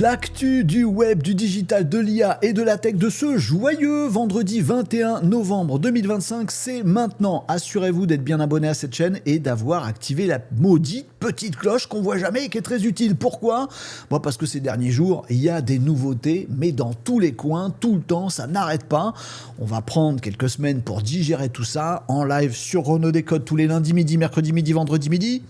L'actu du web, du digital, de l'IA et de la tech de ce joyeux vendredi 21 novembre 2025, c'est maintenant. Assurez-vous d'être bien abonné à cette chaîne et d'avoir activé la maudite petite cloche qu'on voit jamais et qui est très utile. Pourquoi ? Parce que ces derniers jours, il y a des nouveautés, mais dans tous les coins, tout le temps, ça n'arrête pas. On va prendre quelques semaines pour digérer tout ça en live sur Renaud Décode tous les lundis midi, mercredi midi, vendredi midi.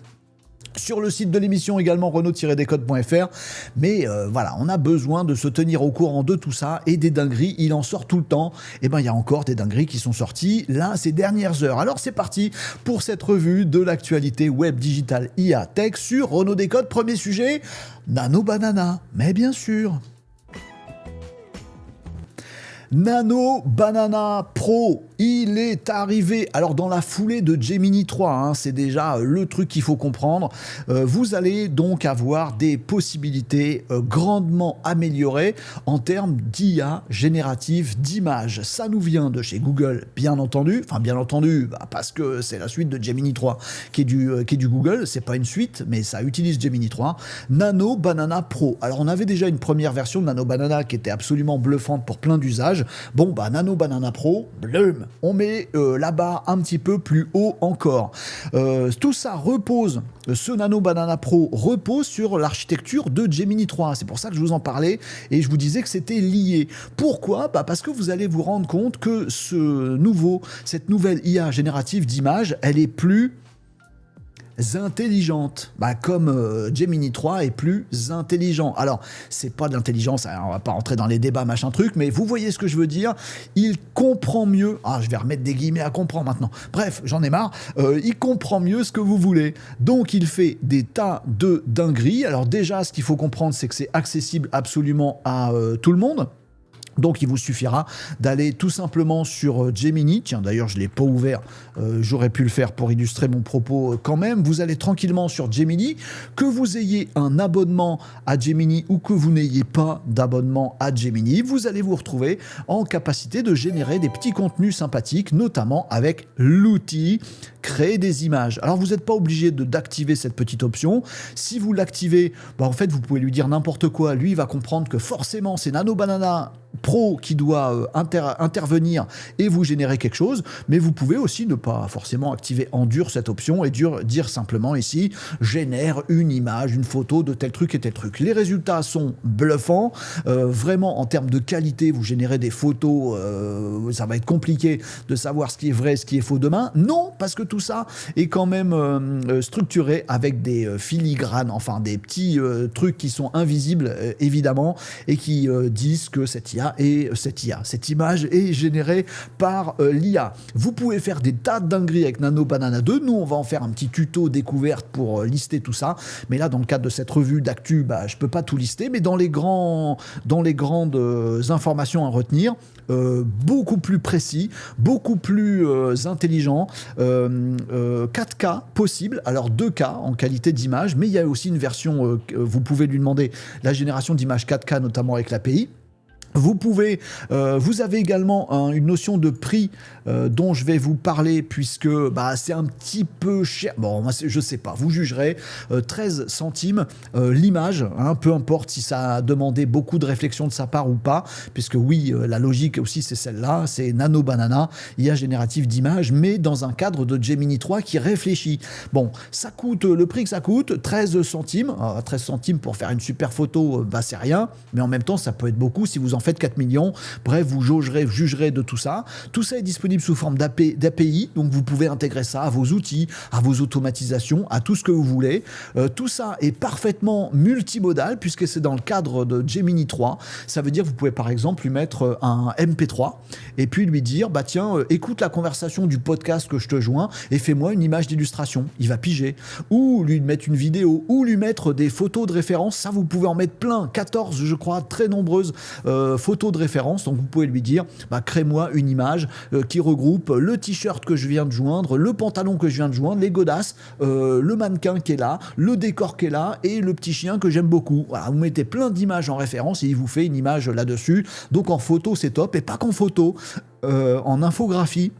Sur le site de l'émission également renaud-décode.fr, mais voilà, on a besoin de se tenir au courant de tout ça et des dingueries, il en sort tout le temps. Et il y a encore des dingueries qui sont sorties là ces dernières heures. Alors c'est parti pour cette revue de l'actualité web, digital, IA, tech sur Renaud Décode. Premier sujet, Nano Banana, mais bien sûr. Nano Banana Pro, il est arrivé. Alors dans la foulée de Gemini 3, c'est déjà le truc qu'il faut comprendre. Vous allez donc avoir des possibilités grandement améliorées en termes d'IA générative d'images. Ça nous vient de chez Google, bien entendu. Enfin bien entendu, parce que c'est la suite de Gemini 3 qui est du Google. C'est pas une suite, mais ça utilise Gemini 3. Nano Banana Pro. Alors on avait déjà une première version de Nano Banana qui était absolument bluffante pour plein d'usages. Nano Banana Pro, blum, on met la barre un petit peu plus haut encore. Tout ça repose, ce Nano Banana Pro repose sur l'architecture de Gemini 3. C'est pour ça que je vous en parlais et je vous disais que c'était lié. Pourquoi ? Parce que vous allez vous rendre compte que cette nouvelle IA générative d'images, elle est plus intelligente, comme Gemini 3 est plus intelligent. Alors, c'est pas de l'intelligence, on va pas rentrer dans les débats, machin truc, mais vous voyez ce que je veux dire, il comprend mieux, je vais remettre des guillemets à comprendre maintenant, bref, j'en ai marre, il comprend mieux ce que vous voulez, donc il fait des tas de dingueries. Alors déjà, ce qu'il faut comprendre, c'est que c'est accessible absolument à tout le monde. Donc il vous suffira d'aller tout simplement sur Gemini. Tiens, d'ailleurs je ne l'ai pas ouvert, j'aurais pu le faire pour illustrer mon propos quand même. Vous allez tranquillement sur Gemini, que vous ayez un abonnement à Gemini ou que vous n'ayez pas d'abonnement à Gemini, vous allez vous retrouver en capacité de générer des petits contenus sympathiques, notamment avec l'outil créer des images. Alors vous n'êtes pas obligé d'activer cette petite option. Si vous l'activez, en fait vous pouvez lui dire n'importe quoi. Lui il va comprendre que forcément c'est Nano Banana Pro qui doit intervenir et vous générer quelque chose, mais vous pouvez aussi ne pas forcément activer en dur cette option et dire simplement ici génère une image, une photo de tel truc et tel truc. Les résultats sont bluffants, vraiment en termes de qualité, vous générez des photos, ça va être compliqué de savoir ce qui est vrai, ce qui est faux demain. Non, parce que tout ça est quand même structuré avec des filigranes, enfin des petits trucs qui sont invisibles évidemment et qui disent que cette image est générée par l'IA. Vous pouvez faire des tas de dingueries avec Nano Banana 2. Nous, on va en faire un petit tuto découverte pour lister tout ça. Mais là, dans le cadre de cette revue d'actu, je peux pas tout lister. Mais dans les grandes informations à retenir, beaucoup plus précis, beaucoup plus intelligent, 4K possible, alors 2K en qualité d'image, mais il y a aussi une version, vous pouvez lui demander la génération d'images 4K, notamment avec l'API. Vous avez également une notion de prix dont je vais vous parler puisque c'est un petit peu cher. Bon, moi, je sais pas, vous jugerez. 13 centimes l'image, peu importe si ça a demandé beaucoup de réflexion de sa part ou pas, puisque oui, la logique aussi c'est celle-là, c'est Nano Banana, IA générative d'image, mais dans un cadre de Gemini 3 qui réfléchit. Bon, ça coûte, le prix que ça coûte, 13 centimes. 13 centimes pour faire une super photo, c'est rien, mais en même temps, ça peut être beaucoup si vous en faites 4 millions. Bref, vous jugerez de tout ça. Tout ça est disponible sous forme d'API, donc vous pouvez intégrer ça à vos outils, à vos automatisations, à tout ce que vous voulez. Tout ça est parfaitement multimodal puisque c'est dans le cadre de Gemini 3. Ça veut dire que vous pouvez par exemple lui mettre un MP3 et puis lui dire tiens, écoute la conversation du podcast que je te joins et fais-moi une image d'illustration. Il va piger. Ou lui mettre une vidéo, ou lui mettre des photos de référence. Ça, vous pouvez en mettre plein. 14, je crois, très nombreuses photos de référence. Donc vous pouvez lui dire crée-moi une image qui regroupe le t-shirt que je viens de joindre, le pantalon que je viens de joindre, les godasses, le mannequin qui est là, le décor qui est là et le petit chien que j'aime beaucoup. Voilà, vous mettez plein d'images en référence et il vous fait une image là-dessus. Donc en photo c'est top, et pas qu'en photo, en infographie.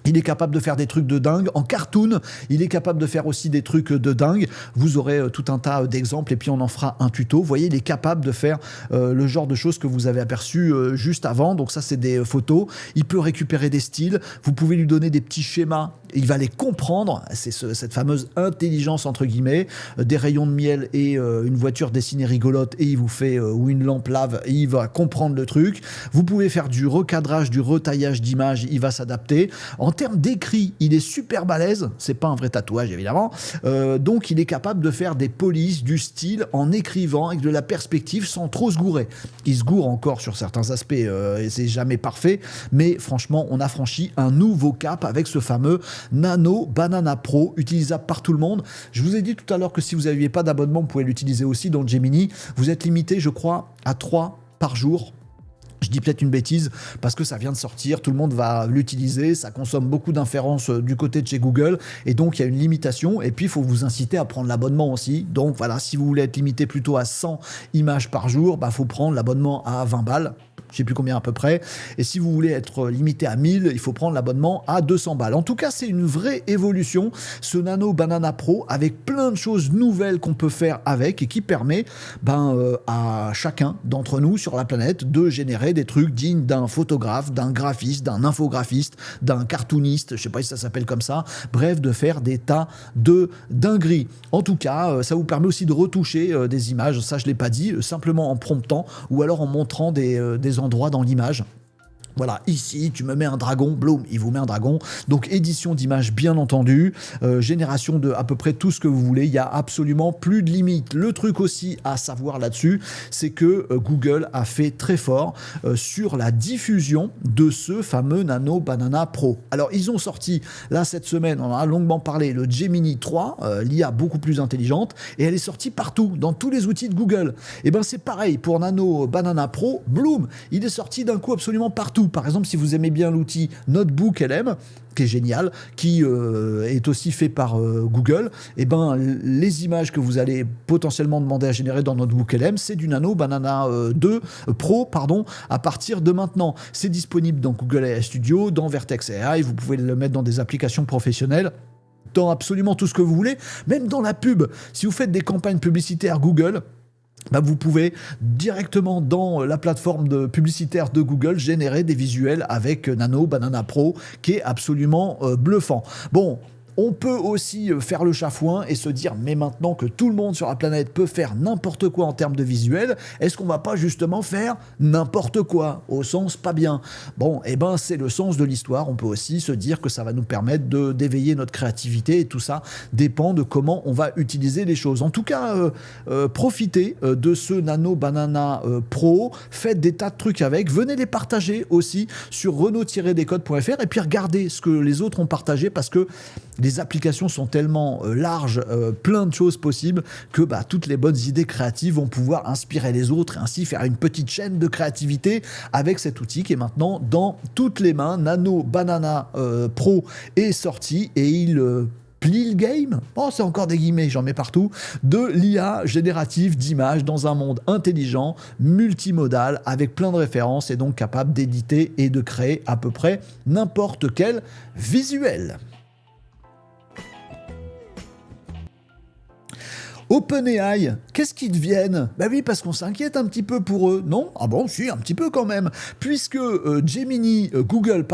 Il est capable de faire des trucs de dingue. En cartoon, il est capable de faire aussi des trucs de dingue. Vous aurez tout un tas d'exemples et puis on en fera un tuto. Vous voyez, il est capable de faire le genre de choses que vous avez aperçu juste avant. Donc ça, c'est des photos. Il peut récupérer des styles. Vous pouvez lui donner des petits schémas. Il va les comprendre. C'est cette fameuse intelligence, entre guillemets. Des rayons de miel et une voiture dessinée rigolote et il vous fait, ou une lampe lave, et il va comprendre le truc. Vous pouvez faire du recadrage, du retaillage d'images. Il va s'adapter. En termes d'écrit, il est super balèze. C'est pas un vrai tatouage, évidemment. Donc, il est capable de faire des polices, du style, en écrivant avec de la perspective sans trop se gourer. Il se gourre encore sur certains aspects et c'est jamais parfait. Mais franchement, on a franchi un nouveau cap avec ce fameux Nano Banana Pro, utilisable par tout le monde. Je vous ai dit tout à l'heure que si vous n'aviez pas d'abonnement, vous pouvez l'utiliser aussi dans le Gemini. Vous êtes limité, je crois, à 3 par jour. Je dis peut-être une bêtise parce que ça vient de sortir, tout le monde va l'utiliser, ça consomme beaucoup d'inférences du côté de chez Google et donc il y a une limitation et puis il faut vous inciter à prendre l'abonnement aussi. Donc voilà, si vous voulez être limité plutôt à 100 images par jour, bah faut prendre l'abonnement à 20 balles. Je sais plus combien à peu près. Et si vous voulez être limité à 1000, il faut prendre l'abonnement à 200 balles. En tout cas, c'est une vraie évolution, ce Nano Banana Pro, avec plein de choses nouvelles qu'on peut faire avec et qui permet à chacun d'entre nous sur la planète de générer des trucs dignes d'un photographe, d'un graphiste, d'un infographiste, d'un cartooniste, je sais pas si ça s'appelle comme ça, bref, de faire des tas de dingueries. En tout cas, ça vous permet aussi de retoucher des images, ça je l'ai pas dit, simplement en promptant ou alors en montrant des endroits dans l'image. Voilà, ici, tu me mets un dragon, bloom, il vous met un dragon. Donc, édition d'images, bien entendu. Génération de à peu près tout ce que vous voulez. Il n'y a absolument plus de limite. Le truc aussi à savoir là-dessus, c'est que Google a fait très fort sur la diffusion de ce fameux Nano Banana Pro. Alors, ils ont sorti, là, cette semaine, on en a longuement parlé, le Gemini 3, l'IA beaucoup plus intelligente, et elle est sortie partout, dans tous les outils de Google. Et bien, c'est pareil pour Nano Banana Pro, bloom, il est sorti d'un coup absolument partout. Par exemple, si vous aimez bien l'outil Notebook LM, qui est génial, qui est aussi fait par Google, et ben les images que vous allez potentiellement demander à générer dans Notebook LM, c'est du Nano Banana 2 Pro, à partir de maintenant. C'est disponible dans Google AI Studio, dans Vertex AI, vous pouvez le mettre dans des applications professionnelles, dans absolument tout ce que vous voulez, même dans la pub. Si vous faites des campagnes publicitaires Google, vous pouvez directement dans la plateforme publicitaire de Google générer des visuels avec Nano Banana Pro qui est absolument bluffant. Bon, on peut aussi faire le chafouin et se dire mais maintenant que tout le monde sur la planète peut faire n'importe quoi en termes de visuel, est-ce qu'on va pas justement faire n'importe quoi au sens pas bien? Bon, et ben c'est le sens de l'histoire. On peut aussi se dire que ça va nous permettre d'éveiller notre créativité et tout ça dépend de comment on va utiliser les choses. En tout cas, profitez de ce Nano Banana Pro, faites des tas de trucs avec, venez les partager aussi sur renault-descodes.fr et puis regardez ce que les autres ont partagé parce que les applications sont tellement larges, plein de choses possibles, que toutes les bonnes idées créatives vont pouvoir inspirer les autres et ainsi faire une petite chaîne de créativité avec cet outil qui est maintenant dans toutes les mains. Nano Banana Pro est sorti et il plie le game, c'est encore des guillemets, j'en mets partout, de l'IA générative d'images dans un monde intelligent, multimodal, avec plein de références et donc capable d'éditer et de créer à peu près n'importe quel visuel. OpenAI, qu'est-ce qu'ils deviennent? Oui, parce qu'on s'inquiète un petit peu pour eux, non? Ah bon, si, un petit peu quand même, puisque Google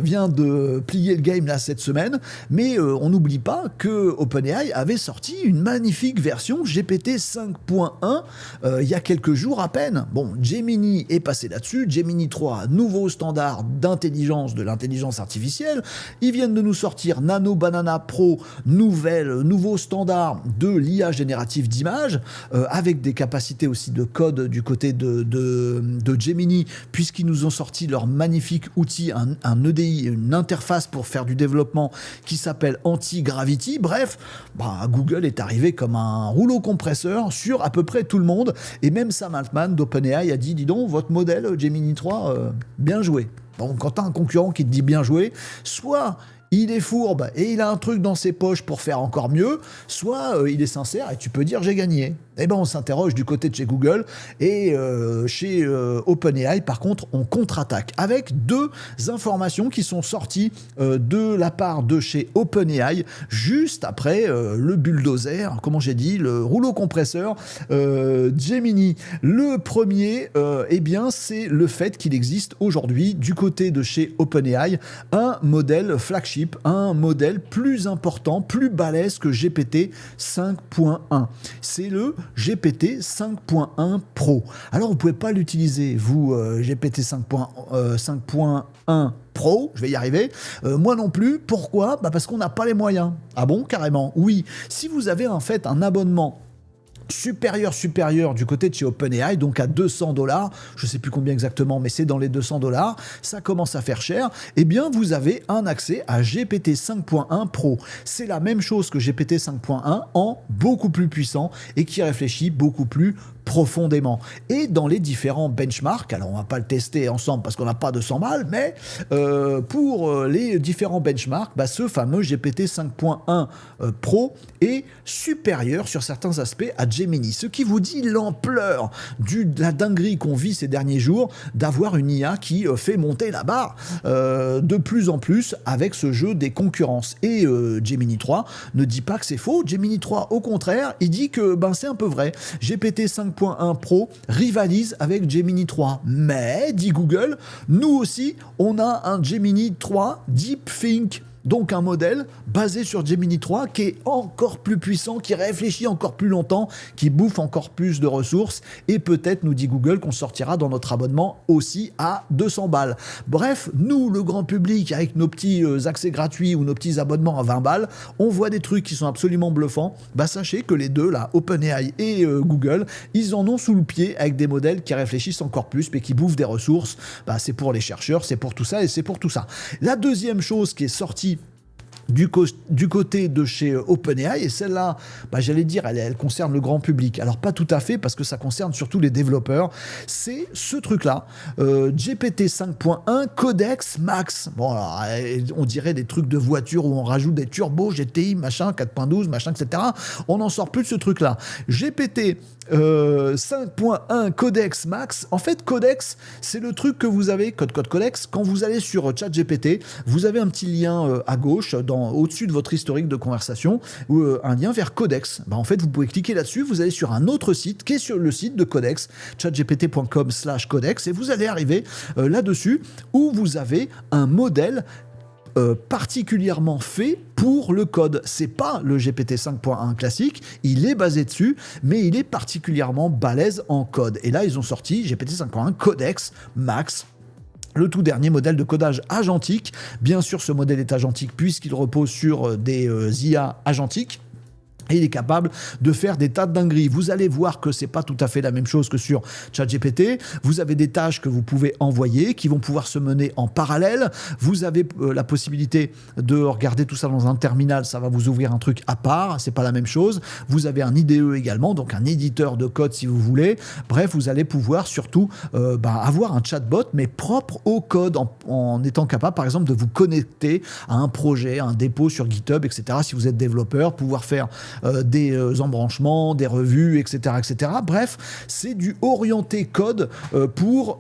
vient de plier le game là cette semaine, mais on n'oublie pas que OpenAI avait sorti une magnifique version GPT 5.1 il y a quelques jours à peine. Bon, Gemini est passé là-dessus, Gemini 3, nouveau standard d'intelligence, de l'intelligence artificielle. Ils viennent de nous sortir Nano Banana Pro, nouveau standard de l'IA générative d'images, avec des capacités aussi de code du côté de Gemini, puisqu'ils nous ont sorti leur magnifique outil, un EDI, une interface pour faire du développement qui s'appelle Anti-Gravity. Bref, Google est arrivé comme un rouleau compresseur sur à peu près tout le monde, et même Sam Altman d'OpenAI a dit, dis donc, votre modèle Gemini 3, bien joué. Bon, quand tu as un concurrent qui te dit bien joué, soit il est fourbe et il a un truc dans ses poches pour faire encore mieux, soit il est sincère et tu peux dire j'ai gagné. Eh ben on s'interroge du côté de chez Google et chez OpenAI, par contre, on contre-attaque avec deux informations qui sont sorties de la part de chez OpenAI juste après le bulldozer, comment j'ai dit, le rouleau compresseur Gemini. Le premier, eh bien, c'est le fait qu'il existe aujourd'hui du côté de chez OpenAI un modèle flagship, un modèle plus important, plus balèze que GPT 5.1. C'est le GPT 5.1 Pro. Alors, vous pouvez pas l'utiliser, vous, GPT 5.1 Pro, je vais y arriver. Moi non plus. Pourquoi ? Parce qu'on n'a pas les moyens. Ah bon, carrément. Oui. Si vous avez en fait un abonnement supérieur du côté de chez OpenAI, donc à 200$, je sais plus combien exactement, mais c'est dans les 200$, ça commence à faire cher, eh bien vous avez un accès à GPT 5.1 Pro. C'est la même chose que GPT 5.1 en beaucoup plus puissant et qui réfléchit beaucoup plus profondément. Et dans les différents benchmarks, alors on va pas le tester ensemble parce qu'on n'a pas de 100 balles, mais pour les différents benchmarks, ce fameux GPT 5.1 Pro est supérieur sur certains aspects à Gemini, ce qui vous dit l'ampleur de la dinguerie qu'on vit ces derniers jours d'avoir une IA qui fait monter la barre de plus en plus avec ce jeu des concurrences. Et Gemini 3 ne dit pas que c'est faux. Gemini 3, au contraire, il dit que c'est un peu vrai. GPT 5.1 Pro rivalise avec Gemini 3. Mais, dit Google, nous aussi, on a un Gemini 3 DeepThink. Donc un modèle basé sur Gemini 3 qui est encore plus puissant, qui réfléchit encore plus longtemps, qui bouffe encore plus de ressources et peut-être, nous dit Google, qu'on sortira dans notre abonnement aussi à 200 balles. Bref, nous, le grand public, avec nos petits accès gratuits ou nos petits abonnements à 20 balles, on voit des trucs qui sont absolument bluffants. Sachez que les deux, là, OpenAI et Google, ils en ont sous le pied avec des modèles qui réfléchissent encore plus mais qui bouffent des ressources. C'est pour les chercheurs, c'est pour tout ça et c'est pour tout ça. La deuxième chose qui est sortie du côté de chez OpenAI, et celle-là, j'allais dire, elle concerne le grand public. Alors pas tout à fait, parce que ça concerne surtout les développeurs. C'est ce truc-là, GPT 5.1 Codex Max. Bon, alors, on dirait des trucs de voiture où on rajoute des turbos, GTI, machin, 4.12, machin, etc. On n'en sort plus de ce truc-là. GPT 5.1 Codex Max. En fait, Codex, c'est le truc que vous avez, code Codex, quand vous allez sur ChatGPT, vous avez un petit lien à gauche, au-dessus de votre historique de conversation, un lien vers Codex. En fait, vous pouvez cliquer là-dessus, vous allez sur un autre site qui est sur le site de Codex, chatgpt.com/codex, et vous allez arriver là-dessus où vous avez un modèle particulièrement fait pour le code. C'est pas le GPT 5.1 classique, il est basé dessus, mais il est particulièrement balèze en code. Et là, ils ont sorti GPT 5.1 Codex Max, le tout dernier modèle de codage agentique. Bien sûr, ce modèle est agentique puisqu'il repose sur des IA agentiques. Et il est capable de faire des tas de dingueries. Vous allez voir que c'est pas tout à fait la même chose que sur ChatGPT. Vous avez des tâches que vous pouvez envoyer qui vont pouvoir se mener en parallèle. Vous avez la possibilité de regarder tout ça dans un terminal. Ça va vous ouvrir un truc à part. C'est pas la même chose. Vous avez un IDE également, donc un éditeur de code si vous voulez. Bref, vous allez pouvoir surtout avoir un chatbot mais propre au code en étant capable, par exemple, de vous connecter à un projet, à un dépôt sur GitHub, etc. Si vous êtes développeur, pouvoir faire des embranchements, des revues, etc., etc. Bref, c'est du orienté code pour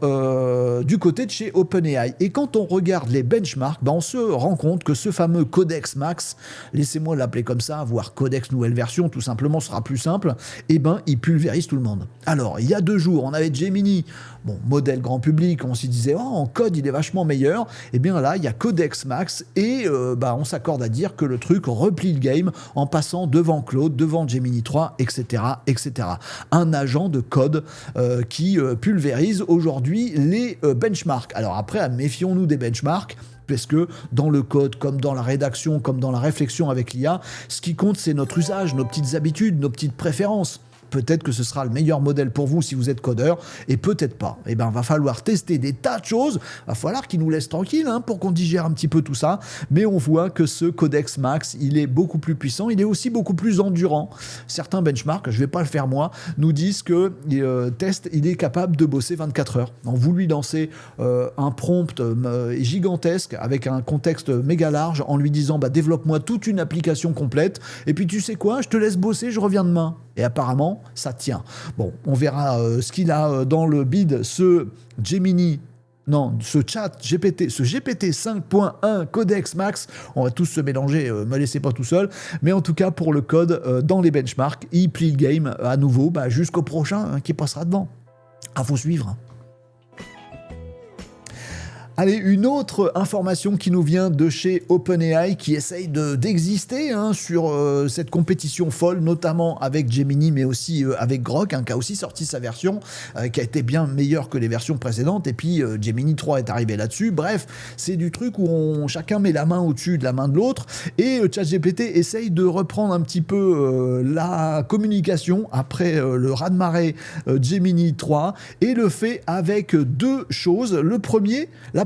du côté de chez OpenAI. Et quand on regarde les benchmarks, on se rend compte que ce fameux Codex Max, laissez-moi l'appeler comme ça, voire Codex nouvelle version, tout simplement, sera plus simple, il pulvérise tout le monde. Alors, il y a 2 jours, on avait Gemini, modèle grand public, on s'y disait, en code, il est vachement meilleur. Et bien là, il y a Codex Max et on s'accorde à dire que le truc replie le game en passant devant Claude, devant Gemini 3, etc., etc. Un agent de code qui pulvérise aujourd'hui les benchmarks. Alors après, méfions-nous des benchmarks, parce que dans le code, comme dans la rédaction, comme dans la réflexion avec l'IA, ce qui compte, c'est notre usage, nos petites habitudes, nos petites préférences. peut-être que ce sera le meilleur modèle pour vous si vous êtes codeur, et peut-être pas. Eh ben, va falloir tester des tas de choses, va falloir qu'il nous laisse tranquille pour qu'on digère un petit peu tout ça, mais on voit que ce Codex Max, il est beaucoup plus puissant, il est aussi beaucoup plus endurant. Certains benchmarks, je vais pas le faire moi, nous disent que test, il est capable de bosser 24 heures. Donc vous lui lancez un prompt gigantesque avec un contexte méga large en lui disant développe-moi toute une application complète, et puis tu sais quoi, je te laisse bosser, je reviens demain. Et apparemment, ça tient. Bon, on verra ce qu'il a dans le bid, ce chat GPT, ce GPT 5.1 Codex Max. On va tous se mélanger, me laissez pas tout seul. Mais en tout cas, pour le code, dans les benchmarks, il plie le game à nouveau jusqu'au prochain qui passera devant. Faut suivre. Allez, une autre information qui nous vient de chez OpenAI qui essaye d'exister sur cette compétition folle, notamment avec Gemini, mais aussi avec Grok, qui a aussi sorti sa version, qui a été bien meilleure que les versions précédentes, et puis Gemini 3 est arrivé là-dessus. Bref, c'est du truc où chacun met la main au-dessus de la main de l'autre, et ChatGPT essaye de reprendre un petit peu la communication après le raz-de-marée Gemini 3, et le fait avec deux choses.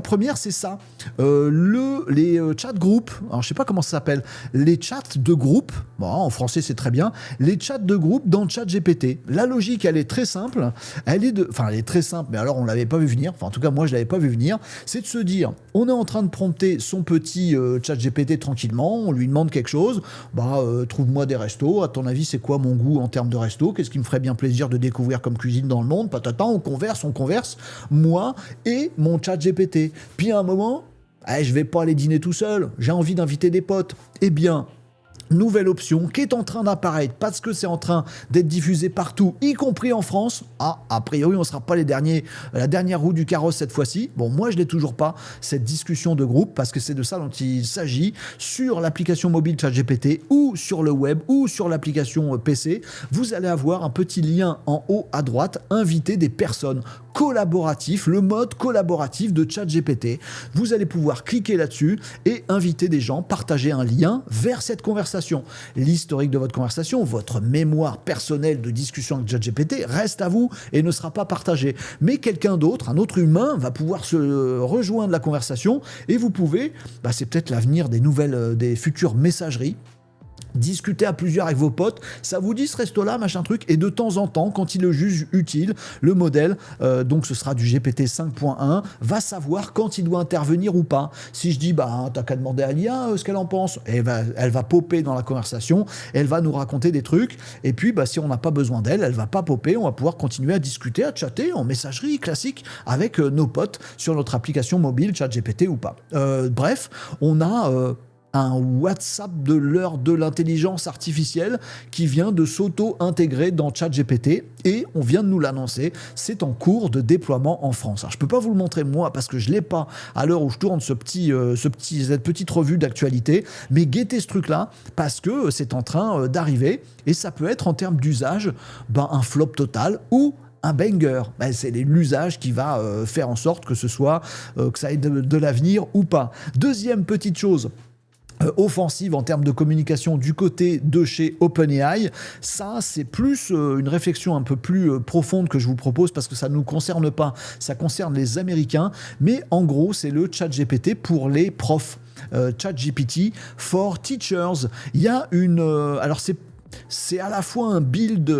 La première, c'est ça. Les chats groupes, alors je sais pas comment ça s'appelle, les chats de groupe, bon, en français c'est très bien, les chats de groupe dans ChatGPT. La logique, elle est très simple, elle est très simple, mais alors on l'avait pas vu venir, en tout cas moi je l'avais pas vu venir, c'est de se dire, on est en train de prompter son petit ChatGPT tranquillement, on lui demande quelque chose, trouve-moi des restos, à ton avis c'est quoi mon goût en termes de restos, qu'est-ce qui me ferait bien plaisir de découvrir comme cuisine dans le monde, patata, on converse, moi et mon ChatGPT. Puis à un moment, je vais pas aller dîner tout seul, j'ai envie d'inviter des potes. Eh bien, nouvelle option qui est en train d'apparaître parce que c'est en train d'être diffusé partout, y compris en France. A priori, on ne sera pas la dernière roue du carrosse cette fois-ci. Bon, moi, je l'ai toujours pas, cette discussion de groupe, parce que c'est de ça dont il s'agit. Sur l'application mobile ChatGPT ou sur le web ou sur l'application PC, vous allez avoir un petit lien en haut à droite, inviter des personnes collaboratif, le mode collaboratif de ChatGPT. Vous allez pouvoir cliquer là-dessus et inviter des gens, partager un lien vers cette conversation. L'historique de votre conversation, votre mémoire personnelle de discussion avec ChatGPT reste à vous et ne sera pas partagé. Mais quelqu'un d'autre, un autre humain, va pouvoir se rejoindre la conversation et vous pouvez, c'est peut-être l'avenir des futures messageries, discuter à plusieurs avec vos potes, ça vous dit ce resto-là, machin truc, et de temps en temps, quand il le juge utile, le modèle, donc ce sera du GPT 5.1, va savoir quand il doit intervenir ou pas. Si je dis, t'as qu'à demander à l'IA ce qu'elle en pense, et elle va popper dans la conversation, elle va nous raconter des trucs, et puis si on n'a pas besoin d'elle, elle va pas popper, on va pouvoir continuer à discuter, à chatter en messagerie classique avec nos potes sur notre application mobile, ChatGPT ou pas. Bref, on a un WhatsApp de l'heure de l'intelligence artificielle qui vient de s'auto-intégrer dans ChatGPT et on vient de nous l'annoncer, c'est en cours de déploiement en France. Alors, je ne peux pas vous le montrer moi parce que je ne l'ai pas à l'heure où je tourne cette petite revue d'actualité, mais guettez ce truc-là parce que c'est en train d'arriver et ça peut être en termes d'usage un flop total ou un banger. C'est l'usage qui va faire en sorte que ce soit que ça ait de l'avenir ou pas. Deuxième petite chose offensive en termes de communication du côté de chez OpenAI, ça c'est plus une réflexion un peu plus profonde que je vous propose parce que ça ne nous concerne pas, ça concerne les Américains, mais en gros c'est le ChatGPT pour les profs. ChatGPT for Teachers. Il y a alors c'est à la fois un build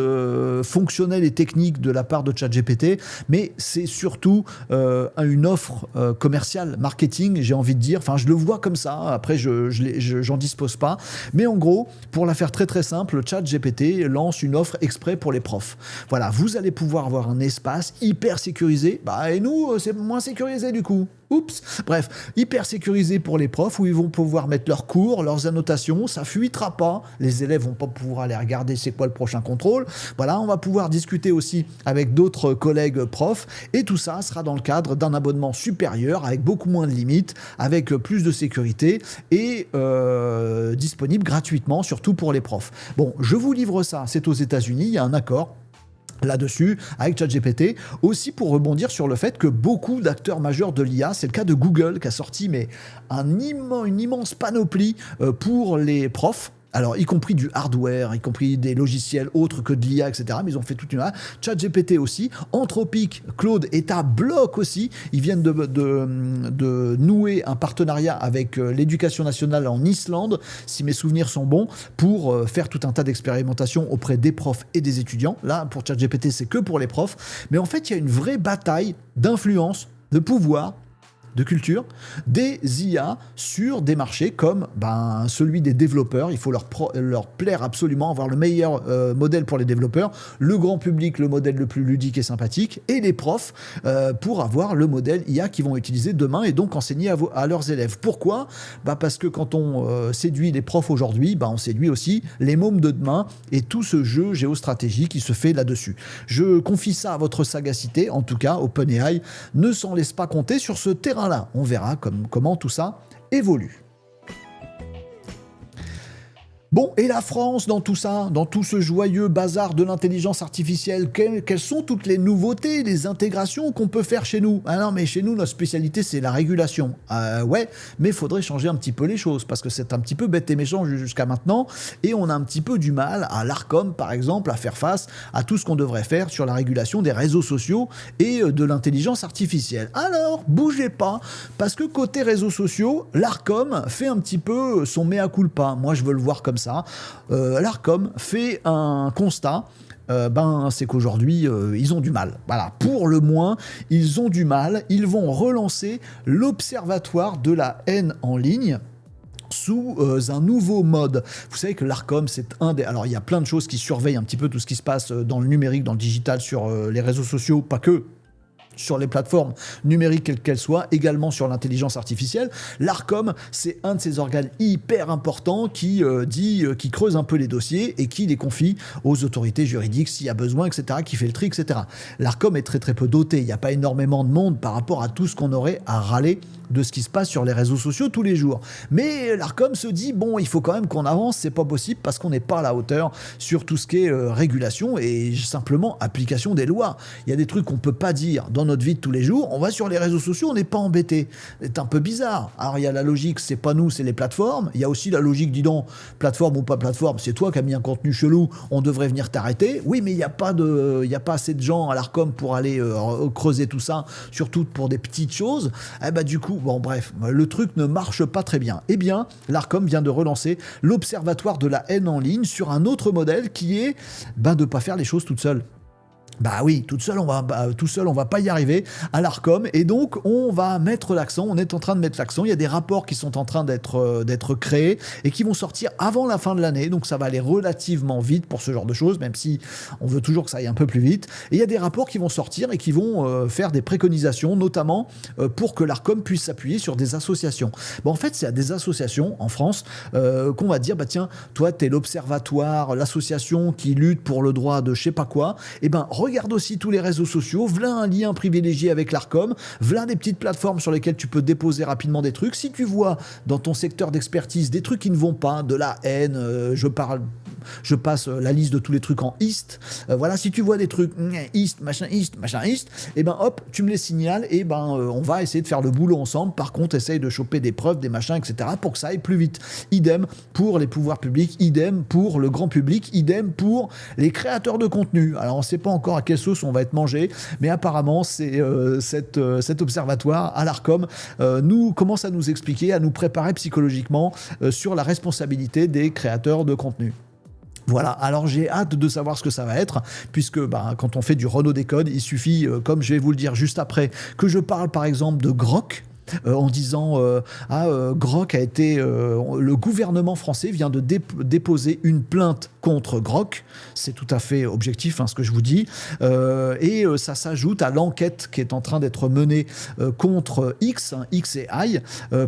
fonctionnel et technique de la part de ChatGPT, mais c'est surtout une offre commerciale, marketing, j'ai envie de dire. Enfin, je le vois comme ça. Après, j'en dispose pas. Mais en gros, pour la faire très très simple, ChatGPT lance une offre exprès pour les profs. Voilà, vous allez pouvoir avoir un espace hyper sécurisé. Et nous, c'est moins sécurisé du coup. Oups. Bref, hyper sécurisé pour les profs où ils vont pouvoir mettre leurs cours, leurs annotations, ça fuitera pas. Les élèves vont pas pouvoir aller regarder c'est quoi le prochain contrôle. Voilà, on va pouvoir discuter aussi avec d'autres collègues profs et tout ça sera dans le cadre d'un abonnement supérieur avec beaucoup moins de limites, avec plus de sécurité et disponible gratuitement, surtout pour les profs. Bon, je vous livre ça, c'est aux États-Unis, il y a un accord là-dessus, avec ChatGPT, aussi pour rebondir sur le fait que beaucoup d'acteurs majeurs de l'IA, c'est le cas de Google qui a sorti une immense panoplie pour les profs, Alors, y compris du hardware, y compris des logiciels autres que de l'IA, etc. Mais ils ont fait toute une IA. ChatGPT aussi. Anthropic, Claude est à bloc aussi. Ils viennent de nouer un partenariat avec l'éducation nationale en Islande, si mes souvenirs sont bons, pour faire tout un tas d'expérimentations auprès des profs et des étudiants. Là, pour ChatGPT, c'est que pour les profs. Mais en fait, il y a une vraie bataille d'influence, de pouvoir, de culture, des IA sur des marchés comme celui des développeurs. Il faut leur plaire absolument, avoir le meilleur modèle pour les développeurs, le grand public, le modèle le plus ludique et sympathique, et les profs pour avoir le modèle IA qu'ils vont utiliser demain et donc enseigner à leurs élèves. Pourquoi ? Parce que quand on séduit les profs aujourd'hui, on séduit aussi les mômes de demain et tout ce jeu géostratégique qui se fait là-dessus. Je confie ça à votre sagacité, en tout cas, OpenAI ne s'en laisse pas compter sur ce terrain. Là, on verra comment tout ça évolue. Bon, et la France dans tout ça, dans tout ce joyeux bazar de l'intelligence artificielle, quelles sont toutes les nouveautés, les intégrations qu'on peut faire chez nous ? Ah non, mais chez nous, notre spécialité, c'est la régulation. Ouais, mais il faudrait changer un petit peu les choses, parce que c'est un petit peu bête et méchant jusqu'à maintenant, et on a un petit peu du mal, à l'Arcom par exemple, à faire face à tout ce qu'on devrait faire sur la régulation des réseaux sociaux et de l'intelligence artificielle. Alors, bougez pas, parce que côté réseaux sociaux, l'Arcom fait un petit peu son mea culpa. Moi, je veux le voir comme ça. L'Arcom fait un constat, c'est qu'aujourd'hui, ils ont du mal. Voilà, pour le moins, ils ont du mal. Ils vont relancer l'Observatoire de la haine en ligne sous un nouveau mode. Vous savez que l'Arcom, c'est un des... Alors, il y a plein de choses qui surveillent un petit peu tout ce qui se passe dans le numérique, dans le digital, sur les réseaux sociaux, pas que sur les plateformes numériques quelles qu'elles soient, également sur l'intelligence artificielle. L'Arcom, c'est un de ces organes hyper importants qui creuse un peu les dossiers et qui les confie aux autorités juridiques s'il y a besoin, etc., qui fait le tri, etc. L'Arcom est très très peu doté, il n'y a pas énormément de monde par rapport à tout ce qu'on aurait à râler de ce qui se passe sur les réseaux sociaux tous les jours. Mais l'Arcom se dit, il faut quand même qu'on avance, c'est pas possible parce qu'on n'est pas à la hauteur sur tout ce qui est régulation et simplement application des lois. Il y a des trucs qu'on peut pas dire dans notre vie de tous les jours, on va sur les réseaux sociaux, on n'est pas embêté. C'est un peu bizarre. Alors il y a la logique, c'est pas nous, c'est les plateformes. Il y a aussi la logique, dis donc, plateforme ou pas plateforme, c'est toi qui as mis un contenu chelou, on devrait venir t'arrêter. Oui, mais il n'y a pas assez de gens à l'Arcom pour aller creuser tout ça, surtout pour des petites choses. Du coup, bref, le truc ne marche pas très bien. Eh bien, l'Arcom vient de relancer l'Observatoire de la haine en ligne sur un autre modèle qui est de pas faire les choses toutes seules. Oui, tout seul, on va pas y arriver à l'Arcom. Et donc, on va mettre l'accent, on est en train de mettre l'accent. Il y a des rapports qui sont en train d'être créés et qui vont sortir avant la fin de l'année. Donc, ça va aller relativement vite pour ce genre de choses, même si on veut toujours que ça aille un peu plus vite. Et il y a des rapports qui vont sortir et qui vont faire des préconisations, notamment pour que l'Arcom puisse s'appuyer sur des associations. En fait, c'est à des associations en France qu'on va dire, tiens, toi, t'es l'observatoire, l'association qui lutte pour le droit de je sais pas quoi. Regarde aussi tous les réseaux sociaux, v'là un lien privilégié avec l'Arcom, v'là des petites plateformes sur lesquelles tu peux déposer rapidement des trucs. Si tu vois dans ton secteur d'expertise des trucs qui ne vont pas, de la haine, je passe la liste de tous les trucs en IST, si tu vois des trucs IST, machin IST, hop, tu me les signales et on va essayer de faire le boulot ensemble. Par contre, essaye de choper des preuves, des machins, etc. pour que ça aille plus vite. Idem pour les pouvoirs publics, idem pour le grand public, idem pour les créateurs de contenu. Alors, on ne sait pas encore à quelle sauce on va être mangé, mais apparemment c'est cet observatoire à l'Arcom commence à nous expliquer, à nous préparer psychologiquement sur la responsabilité des créateurs de contenu. Voilà, alors j'ai hâte de savoir ce que ça va être, puisque quand on fait du Renault Décode, il suffit, comme je vais vous le dire juste après, que je parle par exemple de Grok, en disant Grok a été... le gouvernement français vient de déposer une plainte contre Grok. C'est tout à fait objectif, ce que je vous dis. Et ça s'ajoute à l'enquête qui est en train d'être menée contre X et I,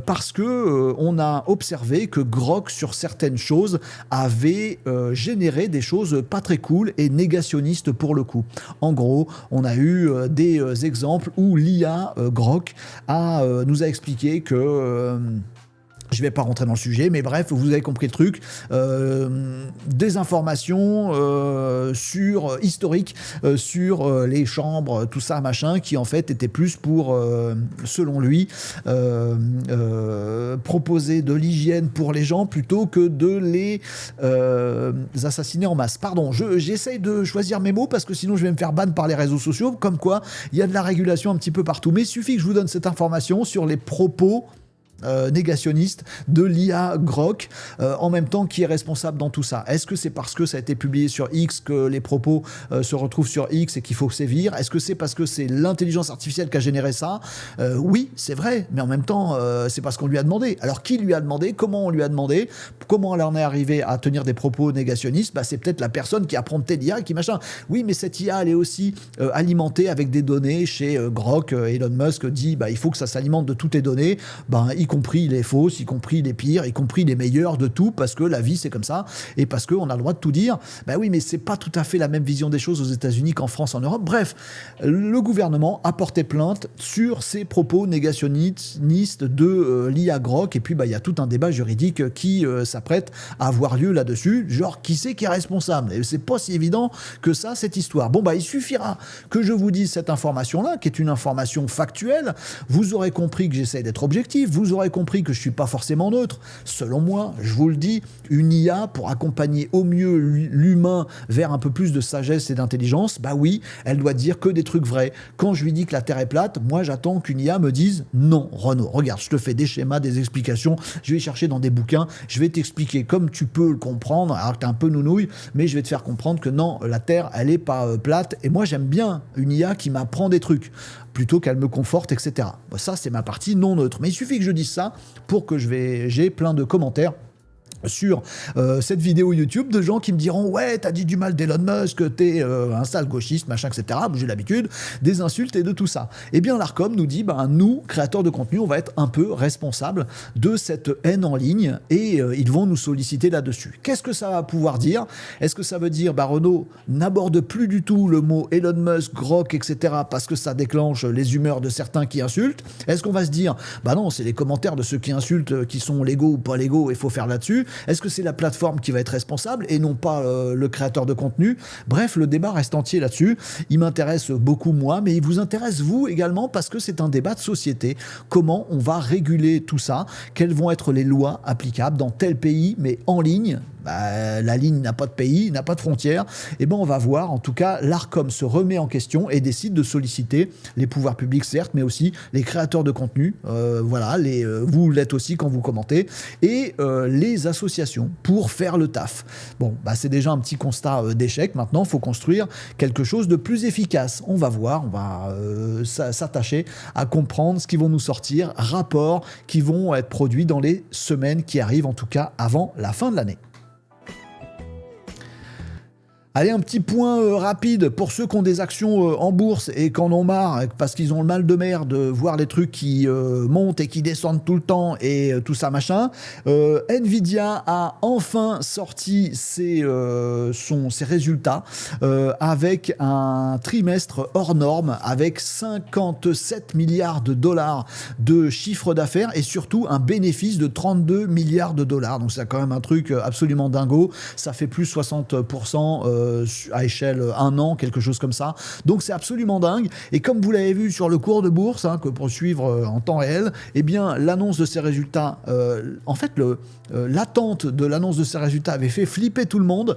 parce que on a observé que Grok, sur certaines choses, avait généré des choses pas très cool et négationnistes pour le coup. En gros, on a eu des exemples où l'IA Grok nous a expliqué que Je ne vais pas rentrer dans le sujet, mais bref, vous avez compris le truc. Des informations historiques sur les chambres, tout ça, machin, qui en fait étaient plus pour, selon lui, proposer de l'hygiène pour les gens plutôt que de les assassiner en masse. Pardon, j'essaye de choisir mes mots parce que sinon je vais me faire ban par les réseaux sociaux. Comme quoi, il y a de la régulation un petit peu partout. Mais il suffit que je vous donne cette information sur les propos négationniste de l'IA Grok, en même temps qui est responsable dans tout ça. Est-ce que c'est parce que ça a été publié sur X que les propos se retrouvent sur X et qu'il faut sévir? Est-ce que c'est parce que c'est l'intelligence artificielle qui a généré ça? Oui, c'est vrai, mais en même temps, c'est parce qu'on lui a demandé. Alors qui lui a demandé? Comment on lui a demandé? Comment elle en est arrivée à tenir des propos négationnistes? C'est peut-être la personne qui a prompté l'IA et qui machin. Oui, mais cette IA, elle est aussi alimentée avec des données chez Grok. Elon Musk dit, il faut que ça s'alimente de toutes les données, y compris les fausses, y compris les pires, y compris les meilleures de tout, parce que la vie c'est comme ça, et parce qu'on a le droit de tout dire. Oui, mais c'est pas tout à fait la même vision des choses aux États-Unis qu'en France, en Europe. Bref, le gouvernement a porté plainte sur ces propos négationnistes de l'IA Grok, et puis il y a tout un débat juridique qui s'apprête à avoir lieu là-dessus, genre qui c'est qui est responsable? Et c'est pas si évident que ça, cette histoire. Il suffira que je vous dise cette information-là, qui est une information factuelle. Vous aurez compris que j'essaie d'être objectif, vous aurez compris que je suis pas forcément neutre. Selon moi, je vous le dis, une IA pour accompagner au mieux l'humain vers un peu plus de sagesse et d'intelligence, oui, elle doit dire que des trucs vrais. Quand je lui dis que la Terre est plate, moi j'attends qu'une IA me dise non, Renaud, regarde, je te fais des schémas, des explications, je vais chercher dans des bouquins, je vais t'expliquer comme tu peux le comprendre, alors que t'es un peu nounouille, mais je vais te faire comprendre que non, la Terre, elle est pas plate, et moi j'aime bien une IA qui m'apprend des trucs plutôt qu'elle me conforte, etc. Ça, c'est ma partie non neutre. Mais il suffit que je dise ça pour que j'ai plein de commentaires sur cette vidéo YouTube de gens qui me diront ouais, t'as dit du mal d'Elon Musk, t'es un sale gauchiste, machin, etc. J'ai l'habitude des insultes et de tout ça. Eh bien, l'Arcom nous dit nous, créateurs de contenu, on va être un peu responsables de cette haine en ligne et ils vont nous solliciter là-dessus. Qu'est-ce que ça va pouvoir dire? Est-ce que ça veut dire Renaud n'aborde plus du tout le mot Elon Musk, Grok, etc. parce que ça déclenche les humeurs de certains qui insultent? Est-ce qu'on va se dire non, c'est les commentaires de ceux qui insultent qui sont légaux ou pas légaux, il faut faire là-dessus? Est-ce que c'est la plateforme qui va être responsable et non pas le créateur de contenu? Bref, le débat reste entier là-dessus. Il m'intéresse beaucoup moi, mais il vous intéresse vous également parce que c'est un débat de société. Comment on va réguler tout ça? Quelles vont être les lois applicables dans tel pays, mais en ligne? La ligne n'a pas de pays, n'a pas de frontières. On va voir. En tout cas, l'Arcom se remet en question et décide de solliciter les pouvoirs publics, certes, mais aussi les créateurs de contenu. Vous l'êtes aussi quand vous commentez. Et les associations pour faire le taf. C'est déjà un petit constat d'échec. Maintenant, il faut construire quelque chose de plus efficace. On va voir, on va s'attacher à comprendre ce qui vont nous sortir, rapports qui vont être produits dans les semaines qui arrivent, en tout cas avant la fin de l'année. Allez, un petit point rapide pour ceux qui ont des actions en bourse et qui en ont marre parce qu'ils ont le mal de mer de voir les trucs qui montent et qui descendent tout le temps et tout ça machin. Nvidia a enfin sorti ses résultats avec un trimestre hors norme avec 57 milliards de dollars de chiffre d'affaires et surtout un bénéfice de 32 milliards de dollars. Donc c'est quand même un truc absolument dingo. Ça fait plus 60% à échelle 1 an, quelque chose comme ça. Donc c'est absolument dingue. Et comme vous l'avez vu sur le cours de bourse, que pour suivre en temps réel, eh bien l'annonce de ces résultats, l'attente de l'annonce de ces résultats avait fait flipper tout le monde,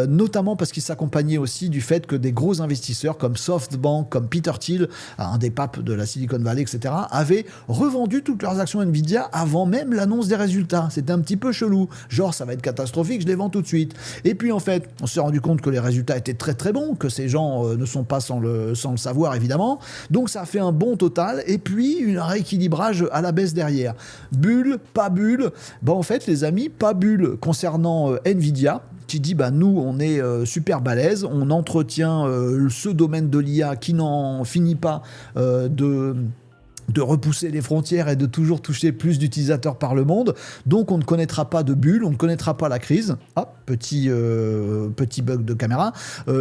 notamment parce qu'il s'accompagnait aussi du fait que des gros investisseurs comme SoftBank, comme Peter Thiel, un des papes de la Silicon Valley, etc., avaient revendu toutes leurs actions Nvidia avant même l'annonce des résultats. C'était un petit peu chelou. Genre, ça va être catastrophique, je les vends tout de suite. Et puis en fait, on s'est rendu compte que les résultats étaient très très bons, que ces gens ne sont pas sans le savoir évidemment. Donc ça a fait un bon total et puis un rééquilibrage à la baisse derrière. Bulle, pas bulle. En fait les amis, pas bulle concernant Nvidia qui dit nous on est super balèze, on entretient ce domaine de l'IA qui n'en finit pas de repousser les frontières et de toujours toucher plus d'utilisateurs par le monde. Donc on ne connaîtra pas de bulle, on ne connaîtra pas la crise. petit bug de caméra,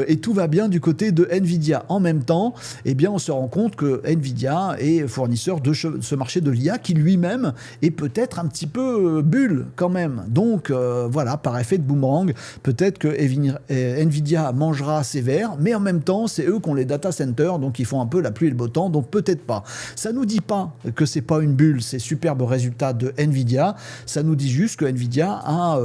et tout va bien du côté de Nvidia. En même temps, eh bien, on se rend compte que Nvidia est fournisseur de ce marché de l'IA qui lui-même est peut-être un petit peu bulle quand même. Donc voilà, par effet de boomerang, peut-être que Nvidia mangera sévère, mais en même temps, c'est eux qui ont les data centers, donc ils font un peu la pluie et le beau temps, donc peut-être pas. Ça nous dit pas que c'est pas une bulle, ces superbes résultats de Nvidia. Ça nous dit juste que Nvidia a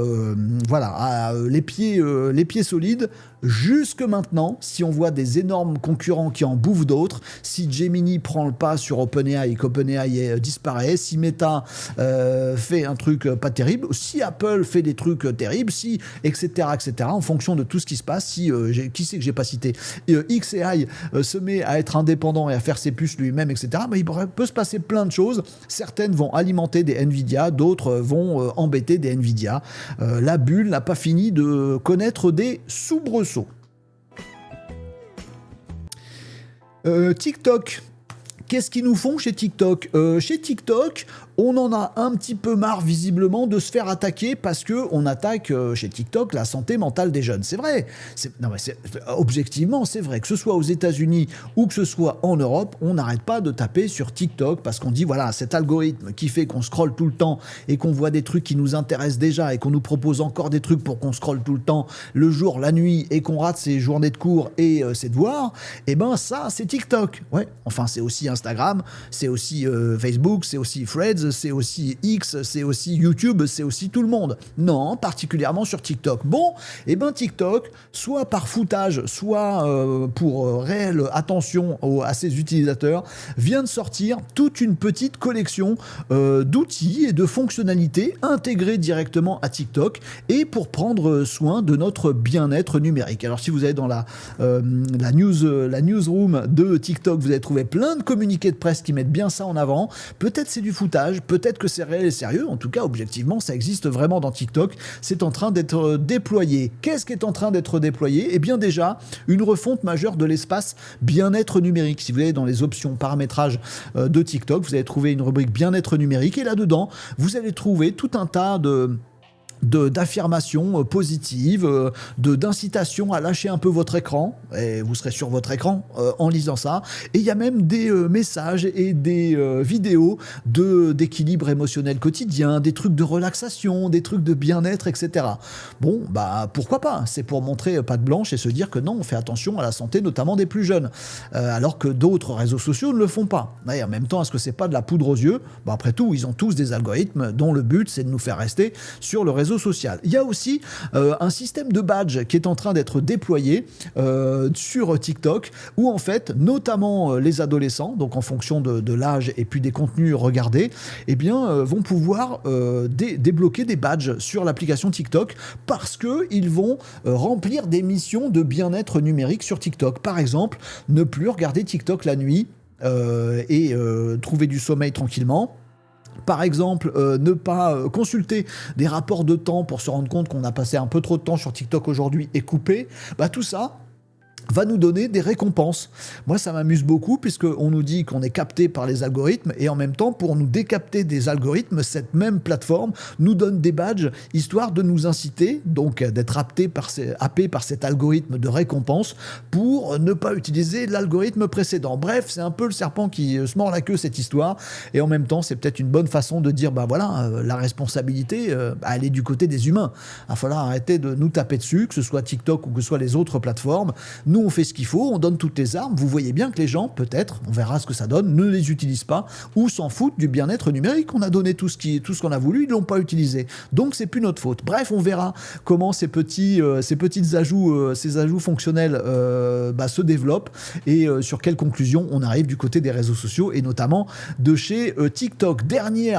les pieds solides. Jusque maintenant, si on voit des énormes concurrents qui en bouffent d'autres, si Gemini prend le pas sur OpenAI et qu'OpenAI disparaît, si Meta fait un truc pas terrible, si Apple fait des trucs terribles, si etc., en fonction de tout ce qui se passe, si qui c'est que j'ai pas cité, xAI se met à être indépendant et à faire ses puces lui-même, etc., il peut se passer plein de choses. Certaines vont alimenter des Nvidia, d'autres vont embêter des Nvidia. La bulle n'a pas fini de connaître des soubresauts. TikTok. Qu'est-ce qu'ils nous font chez TikTok ? Chez TikTok, on en a un petit peu marre visiblement de se faire attaquer parce qu'on attaque chez TikTok la santé mentale des jeunes. C'est vrai. Objectivement, c'est vrai. Que ce soit aux États-Unis ou que ce soit en Europe, on n'arrête pas de taper sur TikTok parce qu'on dit voilà, cet algorithme qui fait qu'on scrolle tout le temps et qu'on voit des trucs qui nous intéressent déjà et qu'on nous propose encore des trucs pour qu'on scrolle tout le temps, le jour, la nuit, et qu'on rate ses journées de cours et ses devoirs, et ben ça, c'est TikTok. Ouais, enfin, c'est aussi Instagram, c'est aussi Facebook, c'est aussi Threads, c'est aussi X, c'est aussi YouTube, c'est aussi tout le monde. Non, particulièrement sur TikTok. Bon, et ben TikTok, soit par foutage, soit pour réelle attention à ses utilisateurs, vient de sortir toute une petite collection d'outils et de fonctionnalités intégrées directement à TikTok et pour prendre soin de notre bien-être numérique. Alors si vous allez dans la newsroom de TikTok, vous allez trouver plein de communiqués de presse qui mettent bien ça en avant. Peut-être c'est du foutage, peut-être que c'est réel et sérieux. En tout cas, objectivement, ça existe vraiment dans TikTok. C'est en train d'être déployé. Qu'est-ce qui est en train d'être déployé ? Eh bien déjà, une refonte majeure de l'espace bien-être numérique. Si vous allez dans les options paramétrage de TikTok, vous allez trouver une rubrique bien-être numérique et là-dedans, vous allez trouver tout un tas d'affirmations positives, d'incitation à lâcher un peu votre écran, et vous serez sur votre écran en lisant ça, et il y a même des messages et des vidéos d'équilibre émotionnel quotidien, des trucs de relaxation, des trucs de bien-être, etc. Bon, bah pourquoi pas, c'est pour montrer patte blanche et se dire que non, on fait attention à la santé, notamment des plus jeunes, alors que d'autres réseaux sociaux ne le font pas. Et en même temps, est-ce que c'est pas de la poudre aux yeux ? Bah, après tout, ils ont tous des algorithmes dont le but, c'est de nous faire rester sur le réseau social. Il y a aussi un système de badge qui est en train d'être déployé sur TikTok où en fait, notamment les adolescents, donc en fonction de l'âge et puis des contenus regardés, eh bien, vont pouvoir débloquer des badges sur l'application TikTok parce qu'ils vont remplir des missions de bien-être numérique sur TikTok. Par exemple, ne plus regarder TikTok la nuit et trouver du sommeil tranquillement. Par exemple, ne pas consulter des rapports de temps pour se rendre compte qu'on a passé un peu trop de temps sur TikTok aujourd'hui et couper, bah tout ça va nous donner des récompenses. Moi, ça m'amuse beaucoup puisqu'on nous dit qu'on est capté par les algorithmes et en même temps, pour nous décapter des algorithmes, cette même plateforme nous donne des badges histoire de nous inciter, donc d'être happé par cet algorithme de récompense pour ne pas utiliser l'algorithme précédent. Bref, c'est un peu le serpent qui se mord la queue, cette histoire, et en même temps, c'est peut-être une bonne façon de dire, bah voilà, la responsabilité, elle est du côté des humains. Il va falloir arrêter de nous taper dessus, que ce soit TikTok ou que ce soit les autres plateformes. Nous, on fait ce qu'il faut, on donne toutes les armes. Vous voyez bien que les gens, peut-être, on verra ce que ça donne, ne les utilisent pas ou s'en foutent du bien-être numérique. On a donné tout ce qu'on a voulu, ils ne l'ont pas utilisé. Donc, c'est plus notre faute. Bref, on verra comment ces ajouts fonctionnels se développent et sur quelles conclusions on arrive du côté des réseaux sociaux et notamment de chez TikTok. Dernier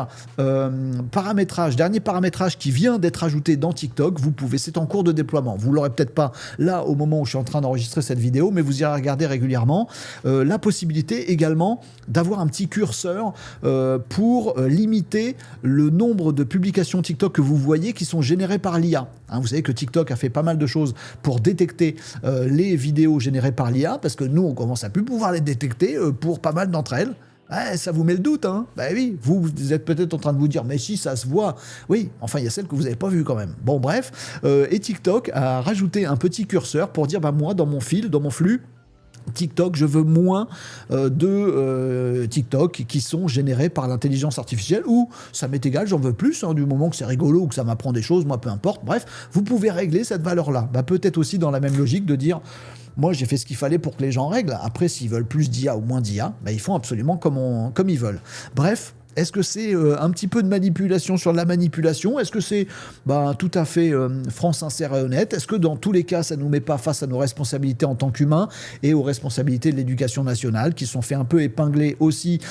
paramétrage qui vient d'être ajouté dans TikTok. C'est en cours de déploiement. Vous l'aurez peut-être pas là au moment où je suis en train d'enregistrer cette vidéo, mais vous irez regarder régulièrement. La possibilité également d'avoir un petit curseur pour limiter le nombre de publications TikTok que vous voyez qui sont générées par l'IA. Vous savez que TikTok a fait pas mal de choses pour détecter les vidéos générées par l'IA, parce que nous, on commence à plus pouvoir les détecter pour pas mal d'entre elles. Ouais, ça vous met le doute, hein? Bah oui, vous êtes peut-être en train de vous dire, mais si, ça se voit. Oui, enfin, il y a celle que vous n'avez pas vue quand même. Bon, bref. Et TikTok a rajouté un petit curseur pour dire, bah moi, dans mon fil, dans mon flux, TikTok, je veux moins de TikTok qui sont générés par l'intelligence artificielle, ou ça m'est égal, j'en veux plus, hein, du moment que c'est rigolo ou que ça m'apprend des choses, moi peu importe. Bref, vous pouvez régler cette valeur-là. Bah, peut-être aussi dans la même logique de dire, moi j'ai fait ce qu'il fallait pour que les gens règlent. Après, s'ils veulent plus d'IA ou moins d'IA, bah, ils font absolument comme ils veulent. Bref. Est-ce que c'est un petit peu de manipulation sur la manipulation? Est-ce que c'est tout à fait franc, sincère et honnête? Est-ce que dans tous les cas, ça ne nous met pas face à nos responsabilités en tant qu'humains et aux responsabilités de l'éducation nationale, qui sont fait un peu épingler aussi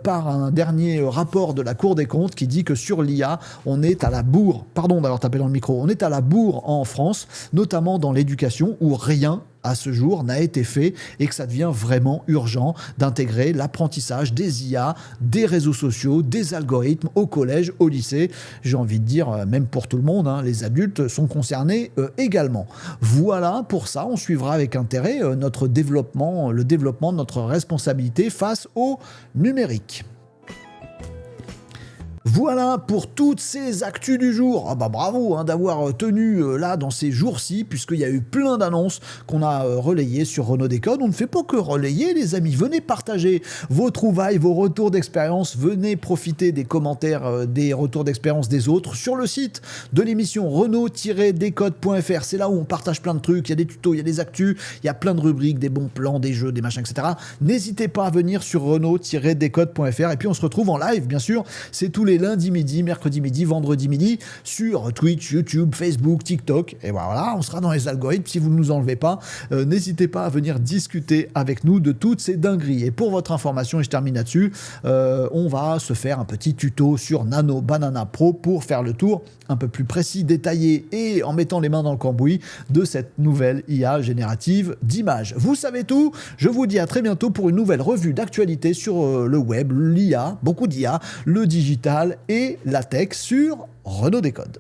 par un dernier rapport de la Cour des comptes qui dit que sur l'IA, on est à la bourre, pardon d'avoir tapé dans le micro, on est à la bourre en France, notamment dans l'éducation, où rien à ce jour n'a été fait et que ça devient vraiment urgent d'intégrer l'apprentissage des IA, des réseaux sociaux, des algorithmes au collège, au lycée. J'ai envie de dire, même pour tout le monde, hein, les adultes sont concernés également. Voilà, pour ça, on suivra avec intérêt notre développement, le développement de notre responsabilité face au numérique. Voilà pour toutes ces actus du jour. Ah bah bravo hein, d'avoir tenu là dans ces jours-ci, puisqu'il y a eu plein d'annonces qu'on a relayées sur Renaud Décode. On ne fait pas que relayer, les amis. Venez partager vos trouvailles, vos retours d'expérience. Venez profiter des commentaires, des retours d'expérience des autres sur le site de l'émission renaud-décode.fr. C'est là où on partage plein de trucs. Il y a des tutos, il y a des actus, il y a plein de rubriques, des bons plans, des jeux, des machins, etc. N'hésitez pas à venir sur renaud-décode.fr. Et puis on se retrouve en live, bien sûr. C'est tous les lundi midi, mercredi midi, vendredi midi, sur Twitch, YouTube, Facebook, TikTok. Et voilà, on sera dans les algorithmes si vous ne nous enlevez pas. N'hésitez pas à venir discuter avec nous de toutes ces dingueries. Et pour votre information, et je termine là-dessus, on va se faire un petit tuto sur Nano Banana Pro pour faire le tour un peu plus précis, détaillé et en mettant les mains dans le cambouis de cette nouvelle IA générative d'images. Vous savez tout, je vous dis à très bientôt pour une nouvelle revue d'actualité sur le web, l'IA, beaucoup d'IA, le digital et la tech sur Renaud Décode.